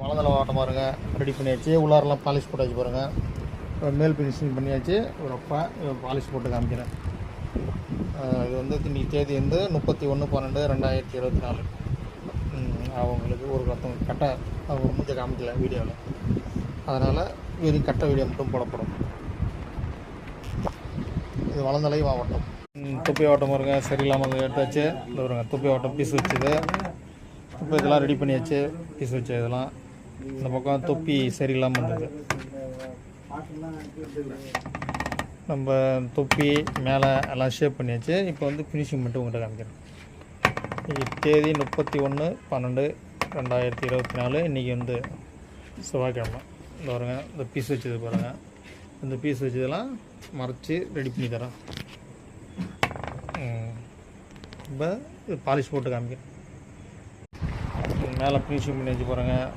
வலதலை ஓட்டம் பாருங்கள் ரெடி பண்ணியாச்சு. உள்ளாரெல்லாம் பாலிஷ் போட்டாச்சு பாருங்கள். மேல் ஃபினிஷிங் பண்ணியாச்சு. ஒரு பாலிஷ் போட்டு காமிக்கிறேன். இது வந்து இன்றைக்கி தேதி வந்து 31/12/2024. அவங்களுக்கு ஒருத்தவங்க கட்டை அவங்க மூஞ்ச காமிக்கல வீடியோவில், அதனால் வெறும் கட்டை வீடியோ மட்டும் போடப்படும். இது வலந்தலை மாவட்டம். துப்பை ஓட்டம் பாருங்க சரியில்லாமல் எடுத்தாச்சு. இந்த பாருங்க துப்பை ஓட்டம் பீஸ் வச்சுது. இப்போ இதெல்லாம் ரெடி பண்ணியாச்சு. பீஸ் வச்சு இதெல்லாம் இந்த பக்கம் தொப்பி சரியில்லாமல் இருந்தது. நம்ம தொப்பி மேலே எல்லாம் ஷேப் பண்ணியாச்சு. இப்போ வந்து ஃபினிஷிங் மட்டும் உங்கள்கிட்ட காமிக்கிறேன். தேதி 31/12/2024. இன்றைக்கி வந்து செவ்வாய்க்கிழமை. இந்த பாருங்க இந்த பீஸ் வச்சது பாருங்கள். இந்த பீஸ் வச்சதெல்லாம் மறைச்சி ரெடி பண்ணி தரேன். இப்போ பாலிஷ் போட்டு காமிக்கிறேன். மேலே ஃபினிஷிங் பண்ணி வச்சு பாருங்கள்.